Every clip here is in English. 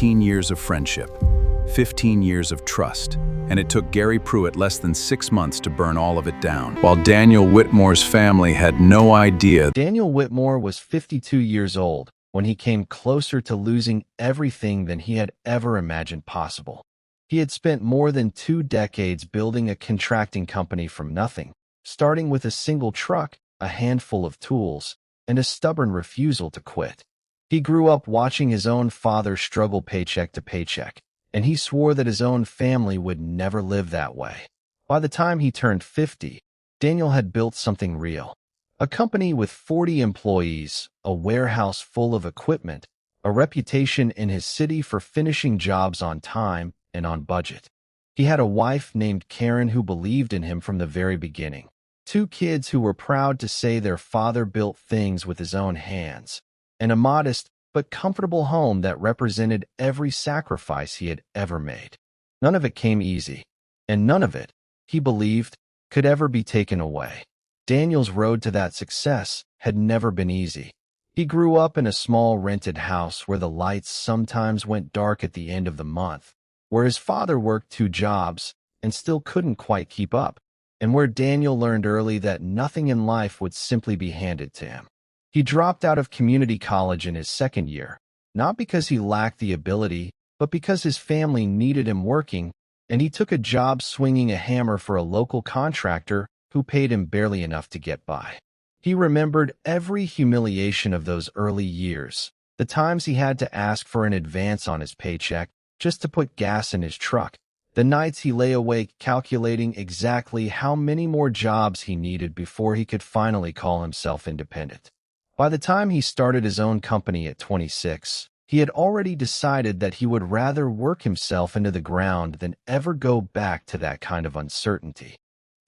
15 years of friendship, 15 years of trust, and it took Gary Pruitt less than 6 months to burn all of it down, while Daniel Whitmore's family had no idea. Daniel Whitmore was 52 years old when he came closer to losing everything than he had ever imagined possible. He had spent more than 2 decades building a contracting company from nothing, starting with a single truck, a handful of tools, and a stubborn refusal to quit. He grew up watching his own father struggle paycheck to paycheck, and he swore that his own family would never live that way. By the time he turned 50, Daniel had built something real. A company with 40 employees, a warehouse full of equipment, a reputation in his city for finishing jobs on time and on budget. He had a wife named Karen who believed in him from the very beginning. 2 kids who were proud to say their father built things with his own hands, and a modest but comfortable home that represented every sacrifice he had ever made. None of it came easy, and none of it, he believed, could ever be taken away. Daniel's road to that success had never been easy. He grew up in a small rented house where the lights sometimes went dark at the end of the month, where his father worked 2 jobs and still couldn't quite keep up, and where Daniel learned early that nothing in life would simply be handed to him. He dropped out of community college in his 2nd year, not because he lacked the ability, but because his family needed him working, and he took a job swinging a hammer for a local contractor who paid him barely enough to get by. He remembered every humiliation of those early years, the times he had to ask for an advance on his paycheck just to put gas in his truck, the nights he lay awake calculating exactly how many more jobs he needed before he could finally call himself independent. By the time he started his own company at 26, he had already decided that he would rather work himself into the ground than ever go back to that kind of uncertainty.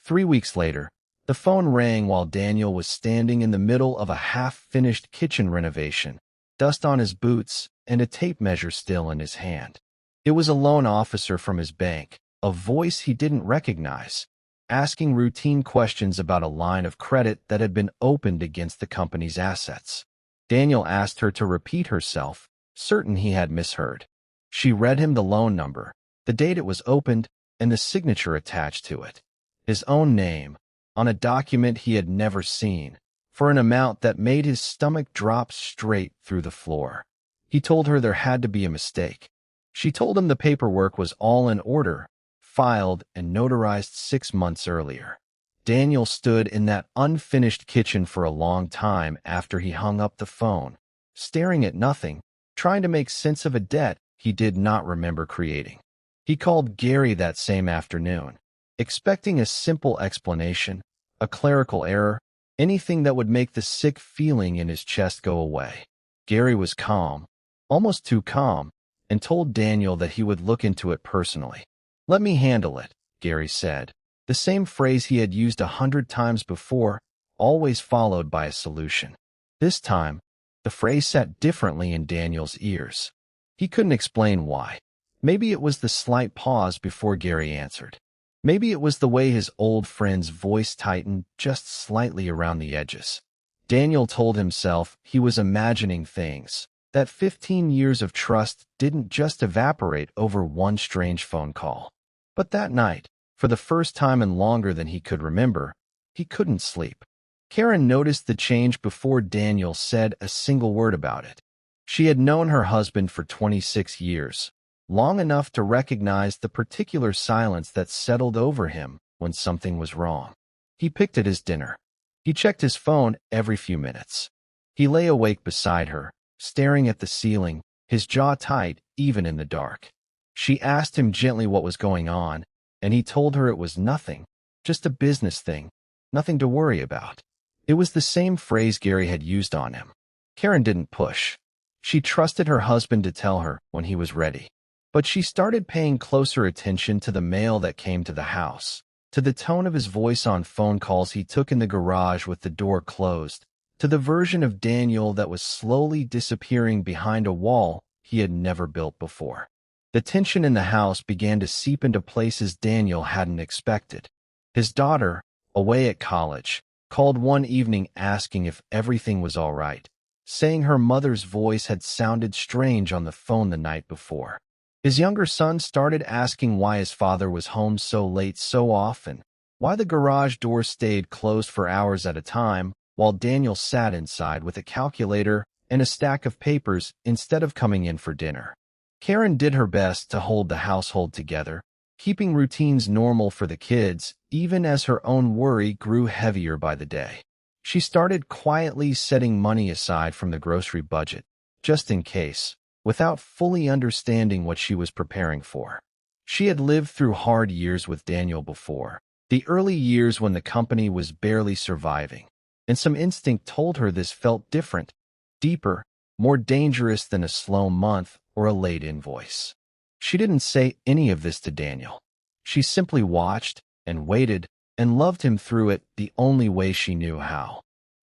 3 weeks later, the phone rang while Daniel was standing in the middle of a half-finished kitchen renovation, dust on his boots and a tape measure still in his hand. It was a loan officer from his bank, a voice he didn't recognize, asking routine questions about a line of credit that had been opened against the company's assets. Daniel asked her to repeat herself, certain he had misheard. She read him the loan number, the date it was opened, and the signature attached to it. His own name, on a document he had never seen, for an amount that made his stomach drop straight through the floor. He told her there had to be a mistake. She told him the paperwork was all in order, filed and notarized 6 months earlier. Daniel stood in that unfinished kitchen for a long time after he hung up the phone, staring at nothing, trying to make sense of a debt he did not remember creating. He called Gary that same afternoon, expecting a simple explanation, a clerical error, anything that would make the sick feeling in his chest go away. Gary was calm, almost too calm, and told Daniel that he would look into it personally. "Let me handle it," Gary said, the same phrase he had used 100 times before, always followed by a solution. This time, the phrase sat differently in Daniel's ears. He couldn't explain why. Maybe it was the slight pause before Gary answered. Maybe it was the way his old friend's voice tightened just slightly around the edges. Daniel told himself he was imagining things, that 15 years of trust didn't just evaporate over one strange phone call. But that night, for the first time in longer than he could remember, he couldn't sleep. Karen noticed the change before Daniel said a single word about it. She had known her husband for 26 years, long enough to recognize the particular silence that settled over him when something was wrong. He picked at his dinner. He checked his phone every few minutes. He lay awake beside her, staring at the ceiling, his jaw tight even in the dark. She asked him gently what was going on, and he told her it was nothing, just a business thing, nothing to worry about. It was the same phrase Gary had used on him. Karen didn't push. She trusted her husband to tell her when he was ready. But she started paying closer attention to the mail that came to the house, to the tone of his voice on phone calls he took in the garage with the door closed, to the version of Daniel that was slowly disappearing behind a wall he had never built before. The tension in the house began to seep into places Daniel hadn't expected. His daughter, away at college, called one evening asking if everything was all right, saying her mother's voice had sounded strange on the phone the night before. His younger son started asking why his father was home so late so often, why the garage door stayed closed for hours at a time, while Daniel sat inside with a calculator and a stack of papers instead of coming in for dinner. Karen did her best to hold the household together, keeping routines normal for the kids, even as her own worry grew heavier by the day. She started quietly setting money aside from the grocery budget, just in case, without fully understanding what she was preparing for. She had lived through hard years with Daniel before, the early years when the company was barely surviving, and some instinct told her this felt different, deeper, more dangerous than a slow month or a late invoice. She didn't say any of this to Daniel. She simply watched and waited and loved him through it the only way she knew how.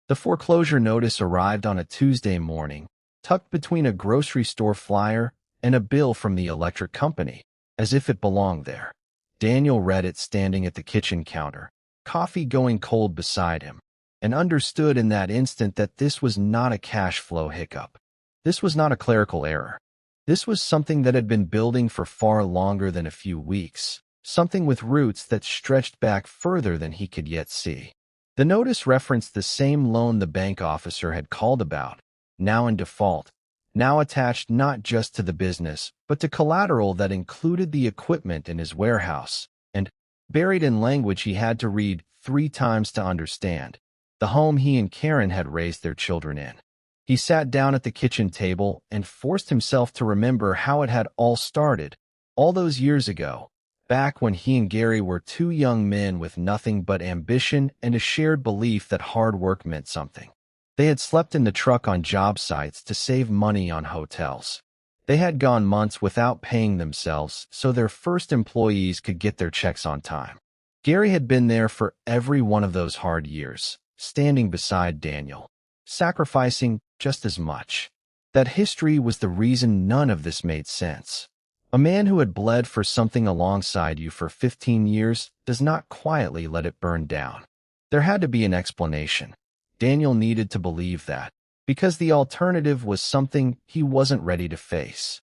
The foreclosure notice arrived on a Tuesday morning, tucked between a grocery store flyer and a bill from the electric company, as if it belonged there. Daniel read it standing at the kitchen counter, coffee going cold beside him, and understood in that instant that this was not a cash flow hiccup. This was not a clerical error. This was something that had been building for far longer than a few weeks, something with roots that stretched back further than he could yet see. The notice referenced the same loan the bank officer had called about, now in default, now attached not just to the business, but to collateral that included the equipment in his warehouse, and, buried in language he had to read 3 times to understand, the home he and Karen had raised their children in. He sat down at the kitchen table and forced himself to remember how it had all started, all those years ago, back when he and Gary were 2 young men with nothing but ambition and a shared belief that hard work meant something. They had slept in the truck on job sites to save money on hotels. They had gone months without paying themselves so their first employees could get their checks on time. Gary had been there for every one of those hard years, standing beside Daniel, sacrificing just as much. That history was the reason none of this made sense. A man who had bled for something alongside you for 15 years does not quietly let it burn down. There had to be an explanation. Daniel needed to believe that, because the alternative was something he wasn't ready to face.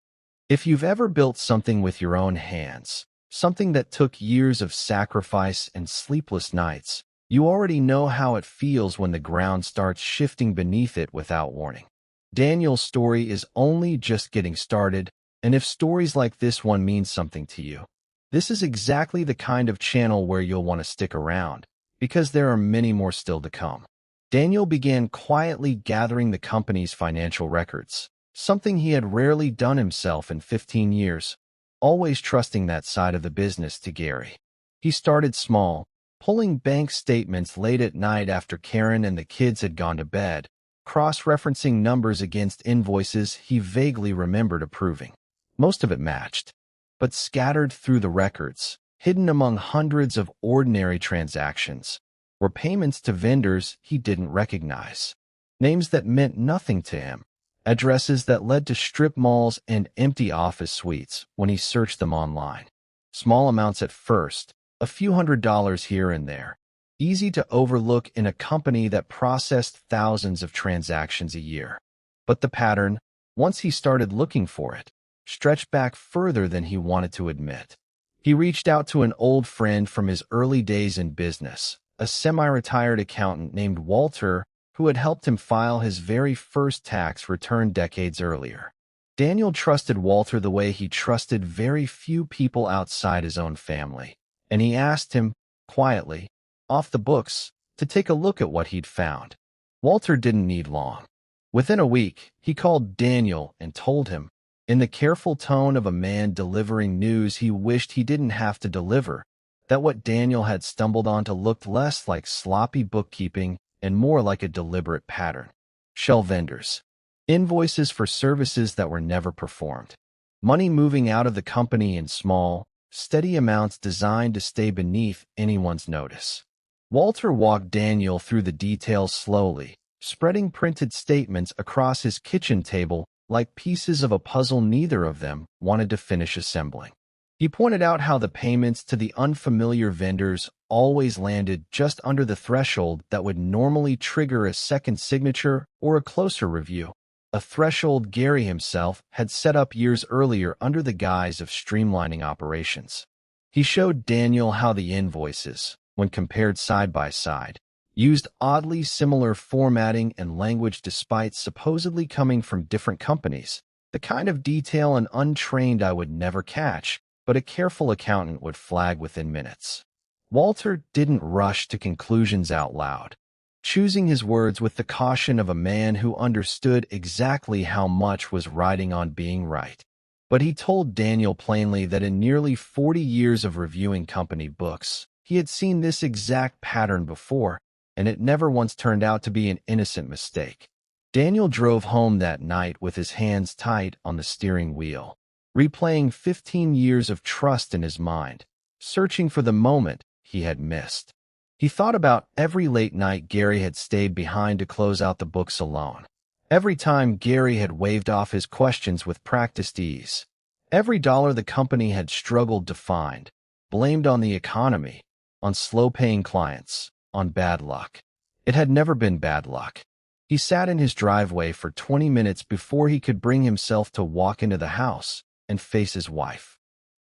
If you've ever built something with your own hands, something that took years of sacrifice and sleepless nights, you already know how it feels when the ground starts shifting beneath it without warning. Daniel's story is only just getting started, and if stories like this one mean something to you, this is exactly the kind of channel where you'll want to stick around, because there are many more still to come. Daniel began quietly gathering the company's financial records, something he had rarely done himself in 15 years, always trusting that side of the business to Gary. He started small, pulling bank statements late at night after Karen and the kids had gone to bed, cross-referencing numbers against invoices he vaguely remembered approving. Most of it matched, but scattered through the records, hidden among hundreds of ordinary transactions, were payments to vendors he didn't recognize, names that meant nothing to him, addresses that led to strip malls and empty office suites when he searched them online. Small amounts at first, a few $100s here and there, easy to overlook in a company that processed thousands of transactions a year. But the pattern, once he started looking for it, stretched back further than he wanted to admit. He reached out to an old friend from his early days in business, a semi-retired accountant named Walter, who had helped him file his very first tax return decades earlier. Daniel trusted Walter the way he trusted very few people outside his own family, and he asked him, quietly, off the books, to take a look at what he'd found. Walter didn't need long. Within a week, he called Daniel and told him, in the careful tone of a man delivering news he wished he didn't have to deliver, that what Daniel had stumbled onto looked less like sloppy bookkeeping and more like a deliberate pattern. Shell vendors. Invoices for services that were never performed. Money moving out of the company in small, steady amounts designed to stay beneath anyone's notice. Walter walked Daniel through the details slowly, spreading printed statements across his kitchen table like pieces of a puzzle neither of them wanted to finish assembling. He pointed out how the payments to the unfamiliar vendors always landed just under the threshold that would normally trigger a second signature or a closer review, a threshold Gary himself had set up years earlier under the guise of streamlining operations. He showed Daniel how the invoices, when compared side by side, used oddly similar formatting and language despite supposedly coming from different companies, the kind of detail an untrained eye would never catch, but a careful accountant would flag within minutes. Walter didn't rush to conclusions out loud, choosing his words with the caution of a man who understood exactly how much was riding on being right. But he told Daniel plainly that in nearly 40 years of reviewing company books, he had seen this exact pattern before, and it never once turned out to be an innocent mistake. Daniel drove home that night with his hands tight on the steering wheel, replaying 15 years of trust in his mind, searching for the moment he had missed. He thought about every late night Gary had stayed behind to close out the books alone. Every time Gary had waved off his questions with practiced ease. Every dollar the company had struggled to find, blamed on the economy, on slow-paying clients, on bad luck. It had never been bad luck. He sat in his driveway for 20 minutes before he could bring himself to walk into the house and face his wife.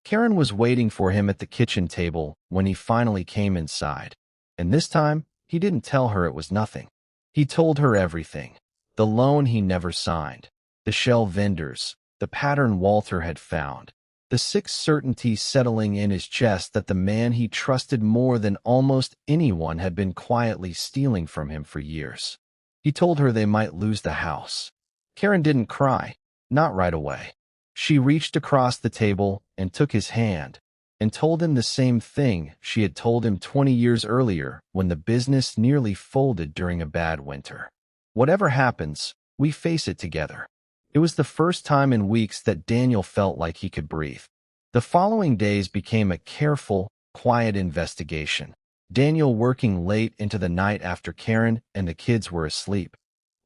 Karen was waiting for him at the kitchen table when he finally came inside. And this time, he didn't tell her it was nothing. He told her everything. The loan he never signed, the shell vendors, the pattern Walter had found, the sick certainty settling in his chest that the man he trusted more than almost anyone had been quietly stealing from him for years. He told her they might lose the house. Karen didn't cry, not right away. She reached across the table and took his hand and told him the same thing she had told him 20 years earlier when the business nearly folded during a bad winter. Whatever happens, we face it together. It was the first time in weeks that Daniel felt like he could breathe. The following days became a careful, quiet investigation. Daniel working late into the night after Karen and the kids were asleep,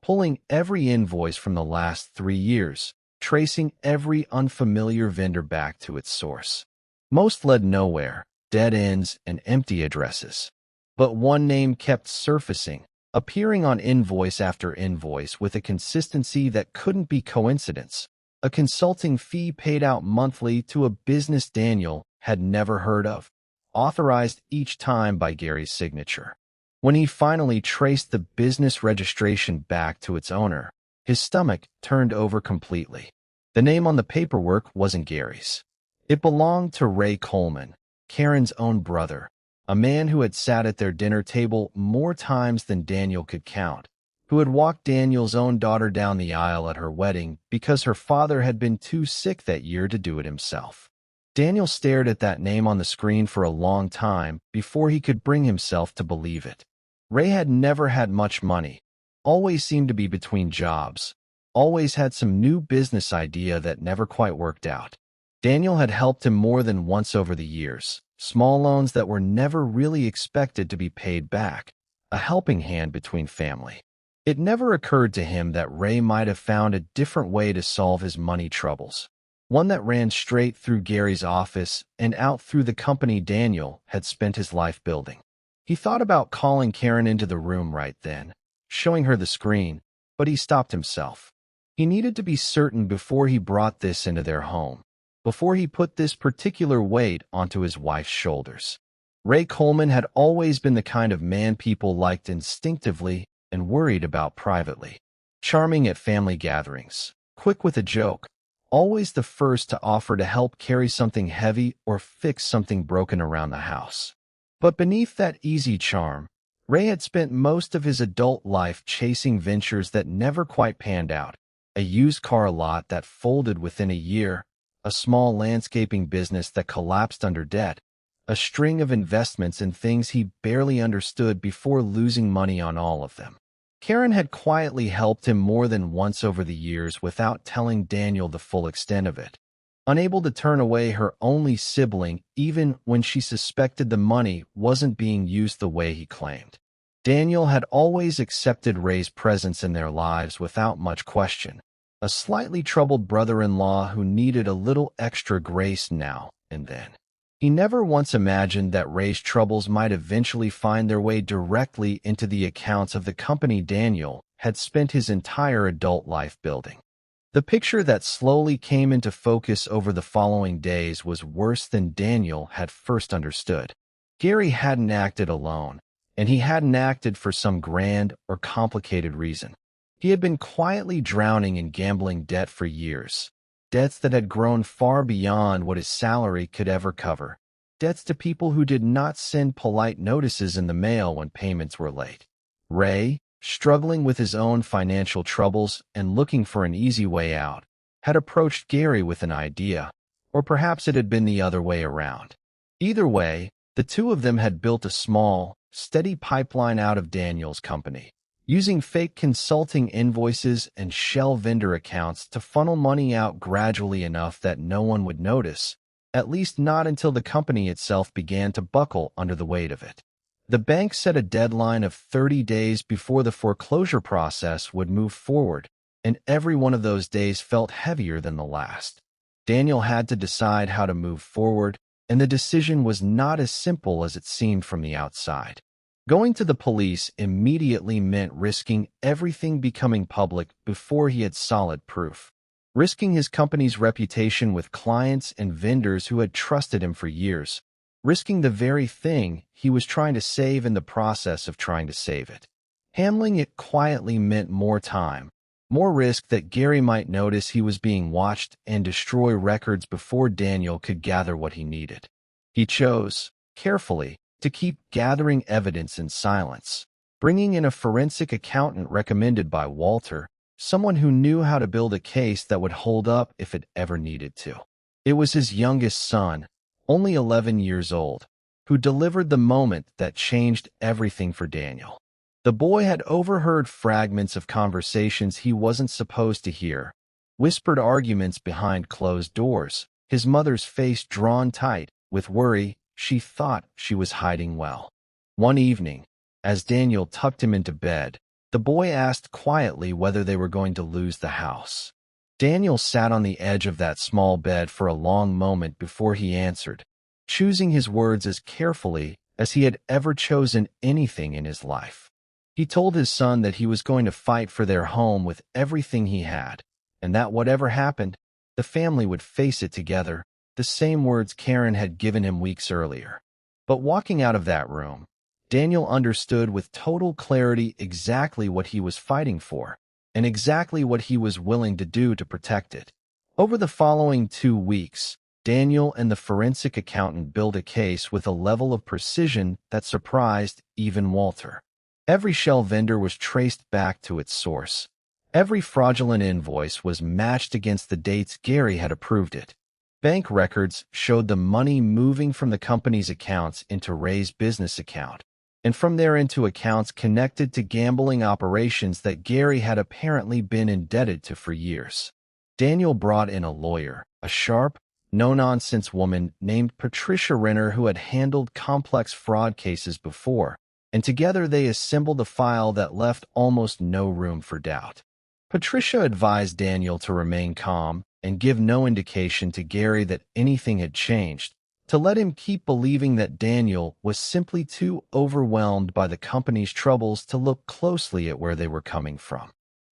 pulling every invoice from the last 3 years, tracing every unfamiliar vendor back to its source. Most led nowhere, dead ends and empty addresses. But one name kept surfacing, appearing on invoice after invoice with a consistency that couldn't be coincidence, a consulting fee paid out monthly to a business Daniel had never heard of, authorized each time by Gary's signature. When he finally traced the business registration back to its owner, his stomach turned over completely. The name on the paperwork wasn't Gary's. It belonged to Ray Coleman, Karen's own brother, a man who had sat at their dinner table more times than Daniel could count, who had walked Daniel's own daughter down the aisle at her wedding because her father had been too sick that year to do it himself. Daniel stared at that name on the screen for a long time before he could bring himself to believe it. Ray had never had much money, always seemed to be between jobs, always had some new business idea that never quite worked out. Daniel had helped him more than once over the years, small loans that were never really expected to be paid back, a helping hand between family. It never occurred to him that Ray might have found a different way to solve his money troubles, one that ran straight through Gary's office and out through the company Daniel had spent his life building. He thought about calling Karen into the room right then, showing her the screen, but he stopped himself. He needed to be certain before he brought this into their home, before he put this particular weight onto his wife's shoulders. Ray Coleman had always been the kind of man people liked instinctively and worried about privately. Charming at family gatherings, quick with a joke, always the first to offer to help carry something heavy or fix something broken around the house. But beneath that easy charm, Ray had spent most of his adult life chasing ventures that never quite panned out. A used car lot that folded within a year, a small landscaping business that collapsed under debt, a string of investments in things he barely understood before losing money on all of them. Karen had quietly helped him more than once over the years without telling Daniel the full extent of it. Unable to turn away her only sibling even when she suspected the money wasn't being used the way he claimed. Daniel had always accepted Ray's presence in their lives without much question, a slightly troubled brother-in-law who needed a little extra grace now and then. He never once imagined that Ray's troubles might eventually find their way directly into the accounts of the company Daniel had spent his entire adult life building. The picture that slowly came into focus over the following days was worse than Daniel had first understood. Gary hadn't acted alone, and he hadn't acted for some grand or complicated reason. He had been quietly drowning in gambling debt for years, debts that had grown far beyond what his salary could ever cover, debts to people who did not send polite notices in the mail when payments were late. Ray, struggling with his own financial troubles and looking for an easy way out, had approached Gary with an idea, or perhaps it had been the other way around. Either way, the two of them had built a small, steady pipeline out of Daniel's company, using fake consulting invoices and shell vendor accounts to funnel money out gradually enough that no one would notice, at least not until the company itself began to buckle under the weight of it. The bank set a deadline of 30 days before the foreclosure process would move forward, and every one of those days felt heavier than the last. Daniel had to decide how to move forward, and the decision was not as simple as it seemed from the outside. Going to the police immediately meant risking everything becoming public before he had solid proof, risking his company's reputation with clients and vendors who had trusted him for years, risking the very thing he was trying to save in the process of trying to save it. Handling it quietly meant more time, more risk that Gary might notice he was being watched and destroy records before Daniel could gather what he needed. He chose, carefully, to keep gathering evidence in silence, bringing in a forensic accountant recommended by Walter, someone who knew how to build a case that would hold up if it ever needed to. It was his youngest son, only 11 years old, who delivered the moment that changed everything for Daniel. The boy had overheard fragments of conversations he wasn't supposed to hear, whispered arguments behind closed doors, his mother's face drawn tight with worry she thought she was hiding well. One evening, as Daniel tucked him into bed, the boy asked quietly whether they were going to lose the house. Daniel sat on the edge of that small bed for a long moment before he answered, choosing his words as carefully as he had ever chosen anything in his life. He told his son that he was going to fight for their home with everything he had, and that whatever happened, the family would face it together, the same words Karen had given him weeks earlier. But walking out of that room, Daniel understood with total clarity exactly what he was fighting for, and exactly what he was willing to do to protect it. Over the following 2 weeks, Daniel and the forensic accountant built a case with a level of precision that surprised even Walter. Every shell vendor was traced back to its source. Every fraudulent invoice was matched against the dates Gary had approved it. Bank records showed the money moving from the company's accounts into Ray's business account, and from there into accounts connected to gambling operations that Gary had apparently been indebted to for years. Daniel brought in a lawyer, a sharp, no-nonsense woman named Patricia Renner who had handled complex fraud cases before, and together they assembled a file that left almost no room for doubt. Patricia advised Daniel to remain calm and give no indication to Gary that anything had changed, to let him keep believing that Daniel was simply too overwhelmed by the company's troubles to look closely at where they were coming from.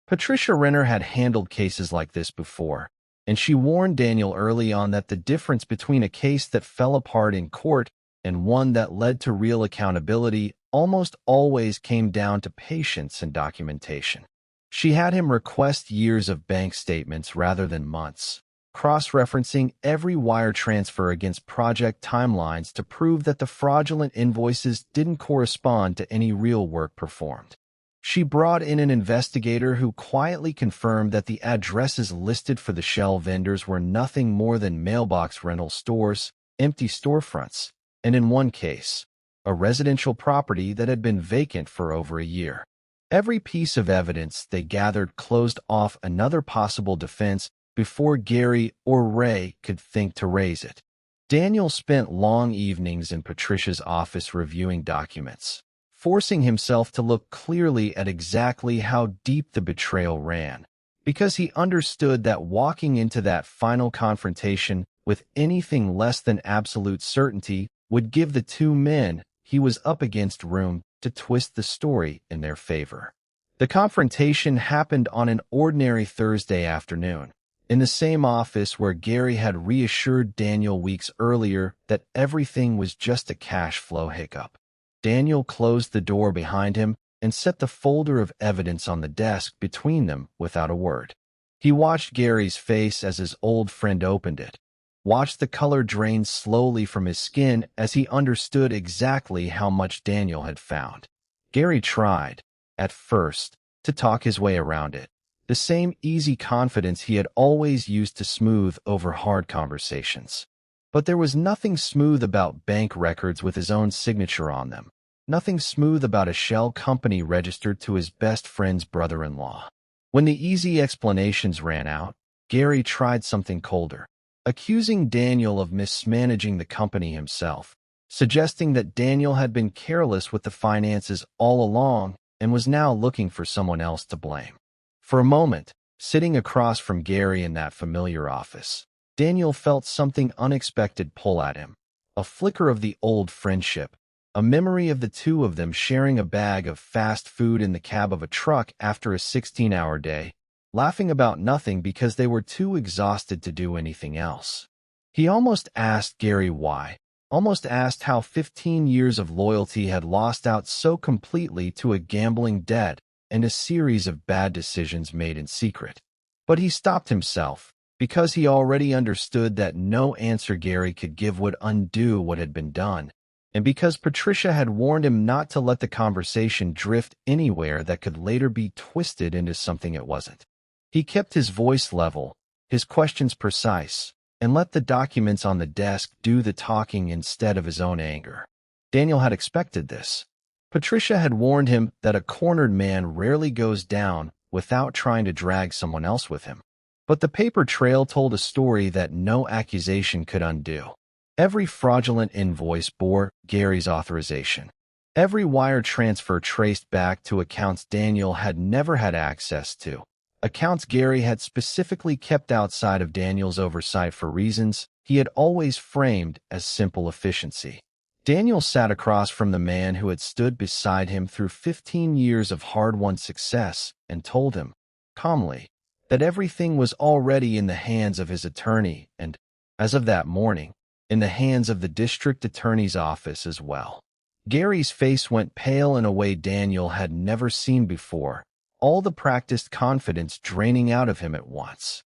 Patricia Renner had handled cases like this before, and she warned Daniel early on that the difference between a case that fell apart in court and one that led to real accountability almost always came down to patience and documentation. She had him request years of bank statements rather than months, cross-referencing every wire transfer against project timelines to prove that the fraudulent invoices didn't correspond to any real work performed. She brought in an investigator who quietly confirmed that the addresses listed for the shell vendors were nothing more than mailbox rental stores, empty storefronts, and in one case, a residential property that had been vacant for over a year. Every piece of evidence they gathered closed off another possible defense before Gary or Ray could think to raise it. Daniel spent long evenings in Patricia's office reviewing documents, forcing himself to look clearly at exactly how deep the betrayal ran, because he understood that walking into that final confrontation with anything less than absolute certainty, would give the two men he was up against room to twist the story in their favor. The confrontation happened on an ordinary Thursday afternoon, in the same office where Gary had reassured Daniel weeks earlier that everything was just a cash flow hiccup. Daniel closed the door behind him and set the folder of evidence on the desk between them without a word. He watched Gary's face as his old friend opened it, watched the color drain slowly from his skin as he understood exactly how much Daniel had found. Gary tried, at first, to talk his way around it, the same easy confidence he had always used to smooth over hard conversations. But there was nothing smooth about bank records with his own signature on them, nothing smooth about a shell company registered to his best friend's brother-in-law. When the easy explanations ran out, Gary tried something colder, accusing Daniel of mismanaging the company himself, suggesting that Daniel had been careless with the finances all along and was now looking for someone else to blame. For a moment, sitting across from Gary in that familiar office, Daniel felt something unexpected pull at him, a flicker of the old friendship, a memory of the two of them sharing a bag of fast food in the cab of a truck after a 16-hour day, laughing about nothing because they were too exhausted to do anything else. He almost asked Gary why, almost asked how 15 years of loyalty had lost out so completely to a gambling debt and a series of bad decisions made in secret. But he stopped himself, because he already understood that no answer Gary could give would undo what had been done, and because Patricia had warned him not to let the conversation drift anywhere that could later be twisted into something it wasn't. He kept his voice level, his questions precise, and let the documents on the desk do the talking instead of his own anger. Daniel had expected this. Patricia had warned him that a cornered man rarely goes down without trying to drag someone else with him. But the paper trail told a story that no accusation could undo. Every fraudulent invoice bore Gary's authorization. Every wire transfer traced back to accounts Daniel had never had access to, accounts Gary had specifically kept outside of Daniel's oversight for reasons he had always framed as simple efficiency. Daniel sat across from the man who had stood beside him through 15 years of hard-won success and told him, calmly, that everything was already in the hands of his attorney and, as of that morning, in the hands of the district attorney's office as well. Gary's face went pale in a way Daniel had never seen before, all the practiced confidence draining out of him at once.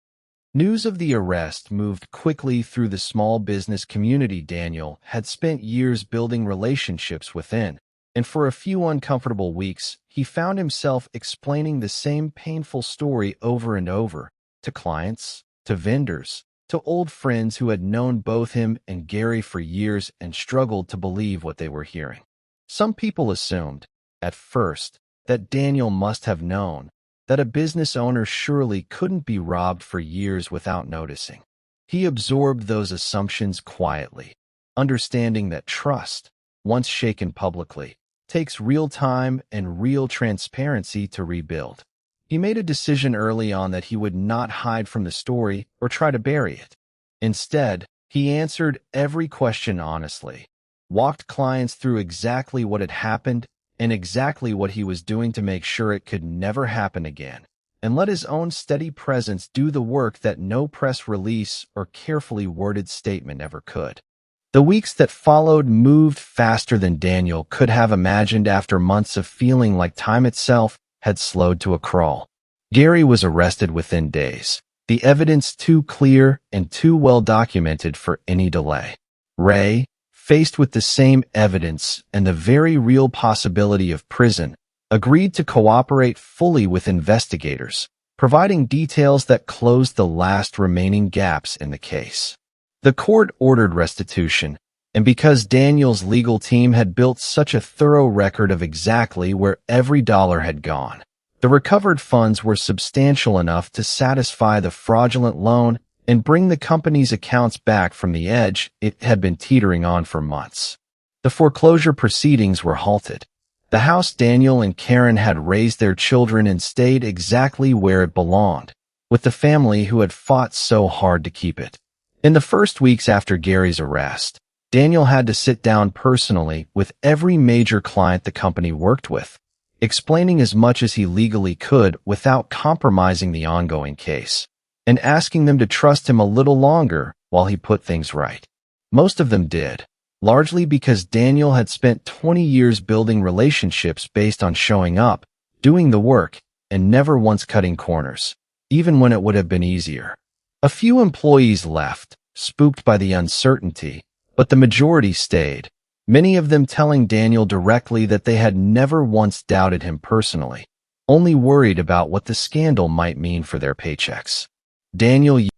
News of the arrest moved quickly through the small business community Daniel had spent years building relationships within, and for a few uncomfortable weeks, he found himself explaining the same painful story over and over, to clients, to vendors, to old friends who had known both him and Gary for years and struggled to believe what they were hearing. Some people assumed, at first, that Daniel must have known, that a business owner surely couldn't be robbed for years without noticing. He absorbed those assumptions quietly, understanding that trust, once shaken publicly, takes real time and real transparency to rebuild. He made a decision early on that he would not hide from the story or try to bury it. Instead, he answered every question honestly, walked clients through exactly what had happened and exactly what he was doing to make sure it could never happen again, and let his own steady presence do the work that no press release or carefully worded statement ever could. The weeks that followed moved faster than Daniel could have imagined after months of feeling like time itself had slowed to a crawl. Gary was arrested within days, the evidence too clear and too well documented for any delay. Ray, faced with the same evidence and the very real possibility of prison, agreed to cooperate fully with investigators, providing details that closed the last remaining gaps in the case. The court ordered restitution, and because Daniel's legal team had built such a thorough record of exactly where every dollar had gone, the recovered funds were substantial enough to satisfy the fraudulent loan and bring the company's accounts back from the edge it had been teetering on for months. The foreclosure proceedings were halted. The house Daniel and Karen had raised their children in stayed exactly where it belonged, with the family who had fought so hard to keep it. In the first weeks after Gary's arrest, Daniel had to sit down personally with every major client the company worked with, explaining as much as he legally could without compromising the ongoing case, and asking them to trust him a little longer while he put things right. Most of them did, largely because Daniel had spent 20 years building relationships based on showing up, doing the work, and never once cutting corners, even when it would have been easier. A few employees left, spooked by the uncertainty, but the majority stayed, many of them telling Daniel directly that they had never once doubted him personally, only worried about what the scandal might mean for their paychecks.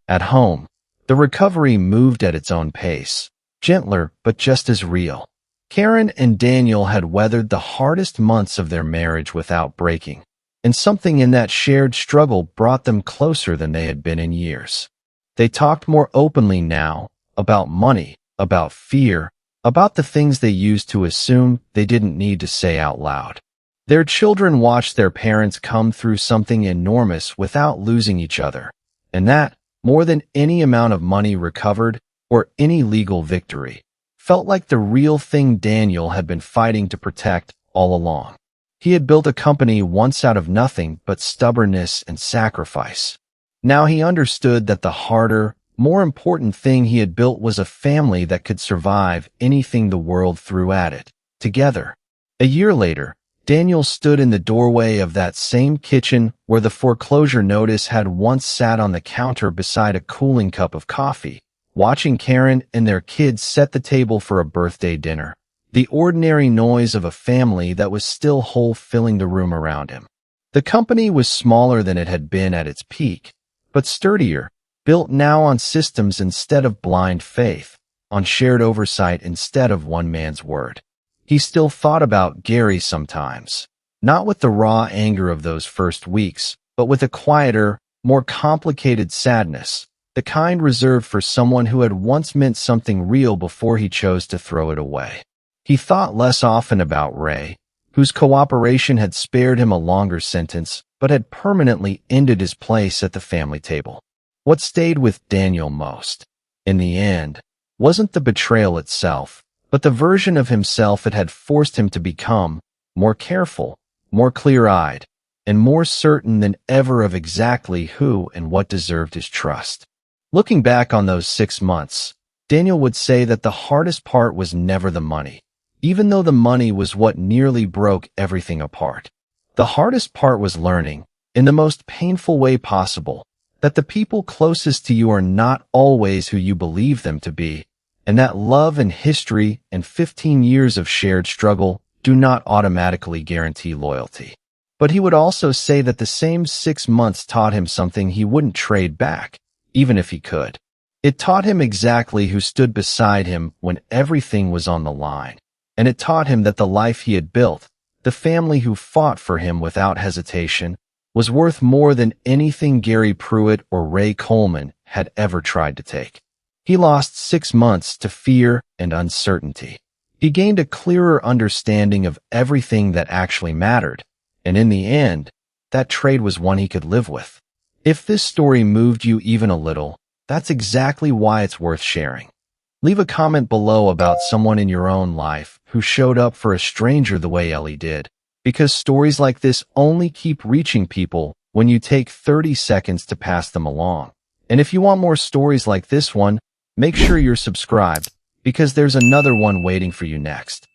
At home, the recovery moved at its own pace, gentler but just as real. Karen and Daniel had weathered the hardest months of their marriage without breaking, and something in that shared struggle brought them closer than they had been in years. They talked more openly now, about money, about fear, about the things they used to assume they didn't need to say out loud. Their children watched their parents come through something enormous without losing each other, and that, more than any amount of money recovered or any legal victory, felt like the real thing Daniel had been fighting to protect all along. He had built a company once out of nothing but stubbornness and sacrifice. Now he understood that the harder, more important thing he had built was a family that could survive anything the world threw at it, together. A year later, Daniel stood in the doorway of that same kitchen where the foreclosure notice had once sat on the counter beside a cooling cup of coffee, watching Karen and their kids set the table for a birthday dinner, the ordinary noise of a family that was still whole filling the room around him. The company was smaller than it had been at its peak, but sturdier, built now on systems instead of blind faith, on shared oversight instead of one man's word. He still thought about Gary sometimes, not with the raw anger of those first weeks, but with a quieter, more complicated sadness, the kind reserved for someone who had once meant something real before he chose to throw it away. He thought less often about Ray, whose cooperation had spared him a longer sentence, but had permanently ended his place at the family table. What stayed with Daniel most, in the end, wasn't the betrayal itself, but the version of himself it had forced him to become, more careful, more clear-eyed, and more certain than ever of exactly who and what deserved his trust. Looking back on those 6 months, Daniel would say that the hardest part was never the money, even though the money was what nearly broke everything apart. The hardest part was learning, in the most painful way possible, that the people closest to you are not always who you believe them to be, and that love and history and 15 years of shared struggle do not automatically guarantee loyalty. But he would also say that the same 6 months taught him something he wouldn't trade back, even if he could. It taught him exactly who stood beside him when everything was on the line, and it taught him that the life he had built, the family who fought for him without hesitation, was worth more than anything Gary Pruitt or Ray Coleman had ever tried to take. He lost 6 months to fear and uncertainty. He gained a clearer understanding of everything that actually mattered, and in the end, that trade was one he could live with. If this story moved you even a little, that's exactly why it's worth sharing. Leave a comment below about someone in your own life who showed up for a stranger the way Ellie did, because stories like this only keep reaching people when you take 30 seconds to pass them along. And if you want more stories like this one, make sure you're subscribed, because there's another one waiting for you next.